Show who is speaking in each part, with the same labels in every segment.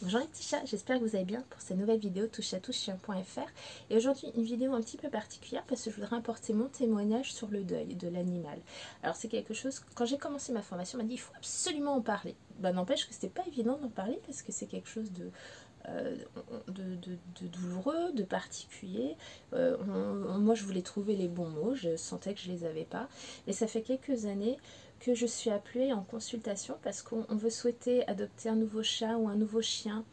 Speaker 1: Bonjour les petits chats, j'espère que vous allez bien pour cette nouvelle vidéo touche-à-touche-chien.fr. Et aujourd'hui une vidéo un petit peu particulière parce que je voudrais apporter mon témoignage sur le deuil de l'animal. Alors c'est quelque chose, quand j'ai commencé ma formation, on m'a dit il faut absolument en parler. N'empêche que c'était pas évident d'en parler parce que c'est quelque chose de douloureux, de particulier. Moi je voulais trouver les bons mots, je sentais que je les avais pas. Mais ça fait quelques années que je suis appelée en consultation parce qu'on veut souhaiter adopter un nouveau chat ou un nouveau chien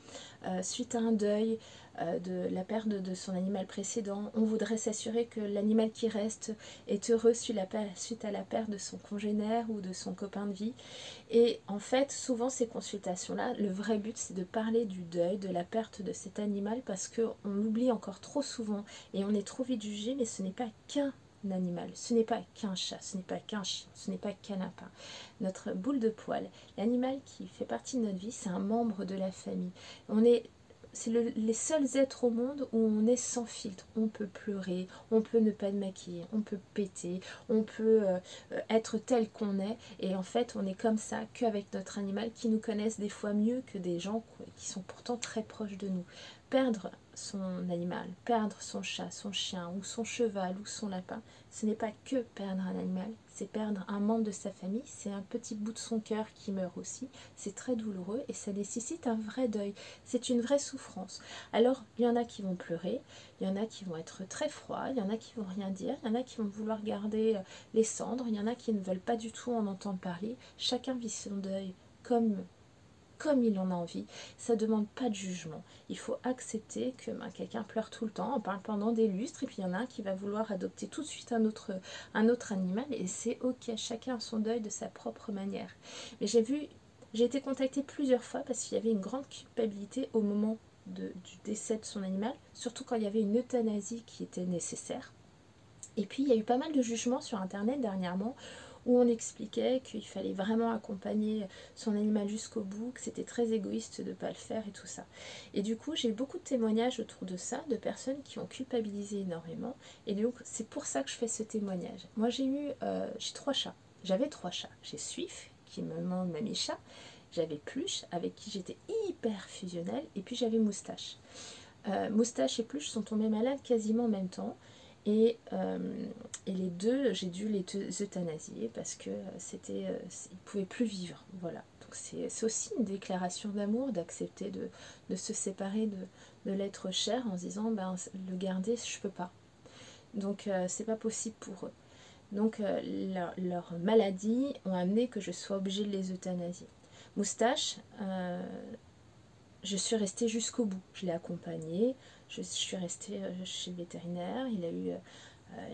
Speaker 1: suite à un deuil de la perte de son animal précédent. On voudrait s'assurer que l'animal qui reste est heureux suite à la perte de son congénère ou de son copain de vie. Et en fait, souvent ces consultations-là, le vrai but c'est de parler du deuil, de la perte de cet animal parce qu'on l'oublie encore trop souvent et on est trop vite jugé, mais ce n'est pas qu'un animal, ce n'est pas qu'un chat, ce n'est pas qu'un chien, ce n'est pas qu'un lapin. Notre boule de poil, l'animal qui fait partie de notre vie, c'est un membre de la famille. C'est les seuls êtres au monde où on est sans filtre. On peut pleurer, on peut ne pas être maquillé, on peut péter, on peut être tel qu'on est. Et en fait, on est comme ça qu'avec notre animal qui nous connaissent des fois mieux que des gens qui sont pourtant très proches de nous. Perdre son animal, perdre son chat, son chien ou son cheval ou son lapin, ce n'est pas que perdre un animal, c'est perdre un membre de sa famille, c'est un petit bout de son cœur qui meurt aussi, c'est très douloureux et ça nécessite un vrai deuil, c'est une vraie souffrance. Alors il y en a qui vont pleurer, il y en a qui vont être très froids, il y en a qui vont rien dire, il y en a qui vont vouloir garder les cendres, il y en a qui ne veulent pas du tout en entendre parler, chacun vit son deuil comme il en a envie, ça ne demande pas de jugement. Il faut accepter que quelqu'un pleure tout le temps, on parle pendant des lustres, et puis il y en a un qui va vouloir adopter tout de suite un autre animal, et c'est ok, chacun a son deuil de sa propre manière. Mais j'ai été contactée plusieurs fois parce qu'il y avait une grande culpabilité au moment du décès de son animal, surtout quand il y avait une euthanasie qui était nécessaire. Et puis il y a eu pas mal de jugements sur internet dernièrement où on expliquait qu'il fallait vraiment accompagner son animal jusqu'au bout, que c'était très égoïste de ne pas le faire et tout ça. Et du coup, j'ai eu beaucoup de témoignages autour de ça, de personnes qui ont culpabilisé énormément. Et donc, c'est pour ça que je fais ce témoignage. Moi, j'ai 3 chats. J'avais 3 chats. J'ai Suif, qui est maintenant mamie chat. J'avais Pluche, avec qui j'étais hyper fusionnelle. Et puis, j'avais Moustache. Moustache et Pluche sont tombés malades quasiment en même temps. Et les deux, j'ai dû les euthanasier parce que ils ne pouvaient plus vivre. Voilà. Donc c'est aussi une déclaration d'amour, d'accepter de se séparer de l'être cher en se disant le garder, je peux pas. Donc c'est pas possible pour eux. Donc leur maladie ont amené que je sois obligée de les euthanasier. Moustache, je suis restée jusqu'au bout. Je l'ai accompagné. Je suis restée chez le vétérinaire.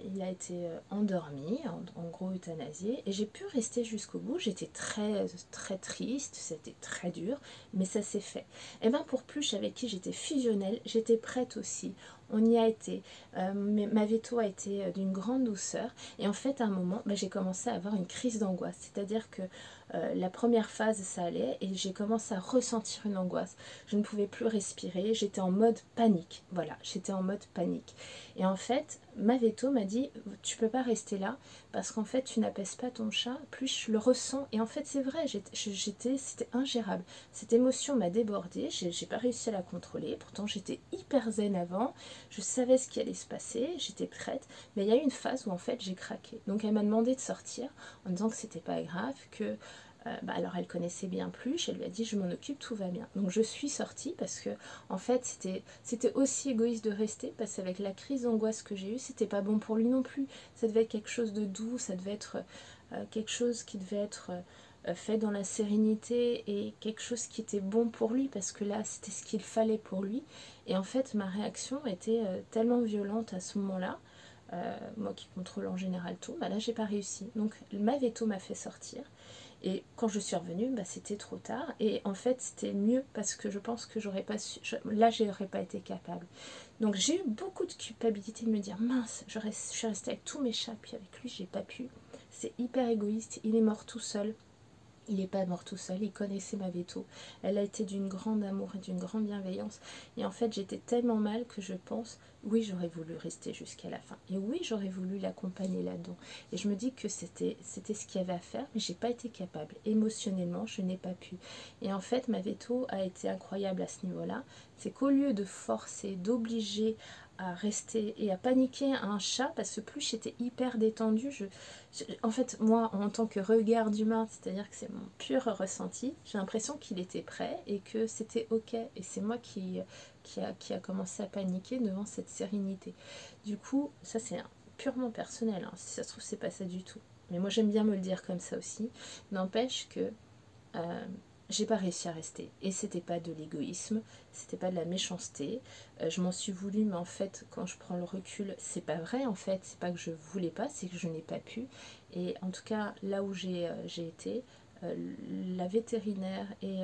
Speaker 1: Il a été endormi, en gros euthanasié, et j'ai pu rester jusqu'au bout. J'étais très très triste, c'était très dur, mais ça s'est fait. Et bien pour Pluche, avec qui j'étais fusionnelle, j'étais prête aussi. On y a été. Ma veto a été d'une grande douceur, et en fait à un moment, j'ai commencé à avoir une crise d'angoisse. C'est-à-dire que la première phase ça allait, et j'ai commencé à ressentir une angoisse. Je ne pouvais plus respirer, j'étais en mode panique. Voilà, j'étais en mode panique. Et en fait, ma veto m'a dit tu peux pas rester là parce qu'en fait tu n'apaises pas ton chat, plus je le ressens. Et en fait c'est vrai, c'était ingérable. Cette émotion m'a débordée, j'ai pas réussi à la contrôler. Pourtant j'étais hyper zen avant, je savais ce qui allait se passer, j'étais prête. Mais il y a eu une phase où en fait j'ai craqué. Donc elle m'a demandé de sortir en disant que c'était pas grave, que alors elle connaissait bien Pluche, elle lui a dit je m'en occupe, tout va bien. Donc je suis sortie parce que en fait c'était aussi égoïste de rester parce qu'avec la crise d'angoisse que j'ai eue, c'était pas bon pour lui non plus. Ça devait être quelque chose de doux, ça devait être quelque chose qui devait être fait dans la sérénité et quelque chose qui était bon pour lui parce que là c'était ce qu'il fallait pour lui. Et en fait ma réaction était tellement violente à ce moment-là. Moi qui contrôle en général tout, là j'ai pas réussi. Donc ma veto m'a fait sortir. Et quand je suis revenue, c'était trop tard. Et en fait, c'était mieux parce que je pense que j'aurais pas su. Là, j'aurais pas été capable. Donc, j'ai eu beaucoup de culpabilité de me dire mince, je suis restée avec tous mes chats, puis avec lui, j'ai pas pu. C'est hyper égoïste. Il est mort tout seul. Il n'est pas mort tout seul, il connaissait ma Veto. Elle a été d'une grande amour et d'une grande bienveillance. Et en fait, j'étais tellement mal que je pense, oui, j'aurais voulu rester jusqu'à la fin. Et oui, j'aurais voulu l'accompagner là-dedans. Et je me dis que c'était ce qu'il y avait à faire, mais j'ai pas été capable. Émotionnellement, je n'ai pas pu. Et en fait, ma Veto a été incroyable à ce niveau-là. C'est qu'au lieu de forcer, d'obliger à rester et à paniquer un chat, parce que plus j'étais hyper détendue, en fait, moi, en tant que regard d'humain, c'est-à-dire que c'est mon pur ressenti, j'ai l'impression qu'il était prêt et que c'était ok. Et c'est moi qui a commencé à paniquer devant cette sérénité. Du coup, ça c'est purement personnel, hein. Si ça se trouve, c'est pas ça du tout. Mais moi, j'aime bien me le dire comme ça aussi. N'empêche que euh, j'ai pas réussi à rester. Et c'était pas de l'égoïsme, c'était pas de la méchanceté. Je m'en suis voulu, mais en fait, quand je prends le recul, c'est pas vrai en fait. C'est pas que je voulais pas, c'est que je n'ai pas pu. Et en tout cas, là où j'ai été, la vétérinaire et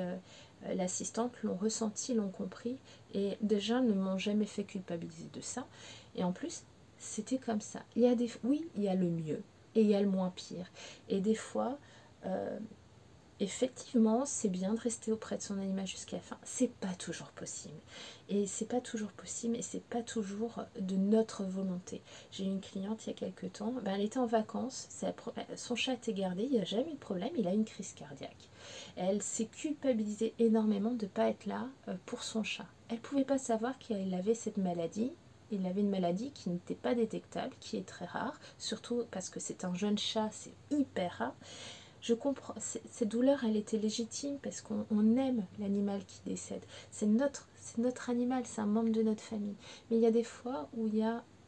Speaker 1: l'assistante l'ont ressenti, l'ont compris. Et déjà, ne m'ont jamais fait culpabiliser de ça. Et en plus, c'était comme ça. Oui, il y a le mieux et il y a le moins pire. Et des fois, effectivement, c'est bien de rester auprès de son animal jusqu'à la fin. C'est pas toujours possible. Et c'est pas toujours possible et c'est pas toujours de notre volonté. J'ai eu une cliente il y a quelques temps, elle était en vacances, son chat était gardé, il n'y a jamais eu de problème, il a eu une crise cardiaque. Elle s'est culpabilisée énormément de ne pas être là pour son chat. Elle ne pouvait pas savoir qu'il avait cette maladie. Il avait une maladie qui n'était pas détectable, qui est très rare, surtout parce que c'est un jeune chat, c'est hyper rare. Je comprends, cette douleur, elle était légitime parce qu'on aime l'animal qui décède. C'est notre animal, c'est un membre de notre famille. Mais il y a des fois où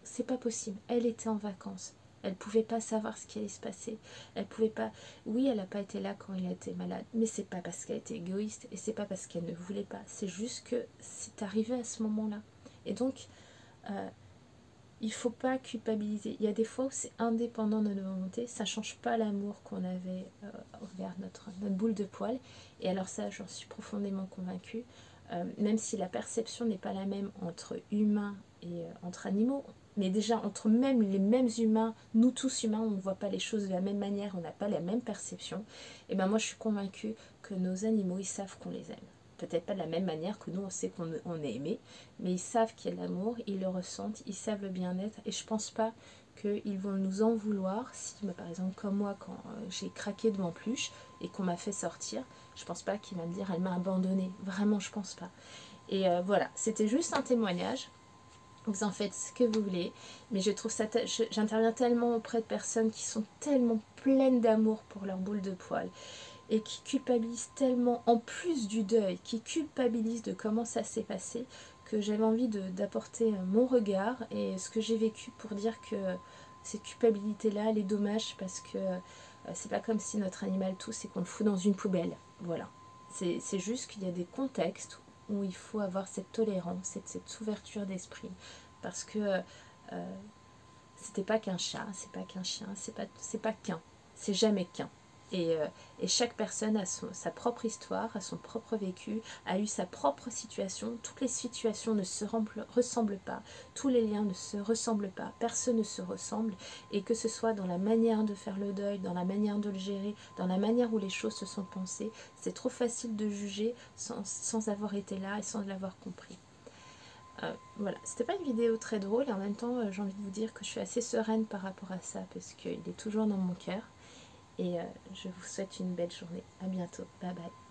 Speaker 1: c'est pas possible. Elle était en vacances. Elle pouvait pas savoir ce qui allait se passer. Elle pouvait pas. Oui, elle n'a pas été là quand il a été malade, mais c'est pas parce qu'elle était égoïste et c'est pas parce qu'elle ne voulait pas. C'est juste que c'est arrivé à ce moment-là. Et donc, il ne faut pas culpabiliser. Il y a des fois où c'est indépendant de notre volonté, ça ne change pas l'amour qu'on avait envers notre boule de poil. Et alors ça, j'en suis profondément convaincue. Même si la perception n'est pas la même entre humains et entre animaux, mais déjà entre même les mêmes humains, nous tous humains, on ne voit pas les choses de la même manière, on n'a pas la même perception. Et ben moi, je suis convaincue que nos animaux, ils savent qu'on les aime. Peut-être pas de la même manière que nous, on sait qu'on est aimé, mais ils savent qu'il y a de l'amour, ils le ressentent, ils savent le bien-être, et je pense pas qu'ils vont nous en vouloir si, par exemple, comme moi, quand j'ai craqué devant Pluche et qu'on m'a fait sortir, je pense pas qu'il va me dire elle m'a abandonnée. Vraiment, je pense pas. Et voilà, c'était juste un témoignage. Vous en faites ce que vous voulez, mais je trouve ça, j'interviens tellement auprès de personnes qui sont tellement pleines d'amour pour leur boule de poil et qui culpabilisent tellement, en plus du deuil, qui culpabilisent de comment ça s'est passé, que j'avais envie d'apporter mon regard et ce que j'ai vécu pour dire que cette culpabilité-là, elle est dommage parce que c'est pas comme si notre animal tousse et qu'on le fout dans une poubelle. Voilà. C'est juste qu'il y a des contextes où il faut avoir cette tolérance, cette ouverture d'esprit. Parce que c'était pas qu'un chat, c'est pas qu'un chien, c'est pas qu'un. C'est jamais qu'un. Et chaque personne a sa propre histoire, a son propre vécu, a eu sa propre situation. Toutes les situations ne se ressemblent pas, tous les liens ne se ressemblent pas, personne ne se ressemble. Et que ce soit dans la manière de faire le deuil, dans la manière de le gérer, dans la manière où les choses se sont pensées, c'est trop facile de juger sans avoir été là et sans l'avoir compris. Voilà, c'était pas une vidéo très drôle et en même temps j'ai envie de vous dire que je suis assez sereine par rapport à ça parce qu'il est toujours dans mon cœur. Et je vous souhaite une belle journée. À bientôt. Bye bye.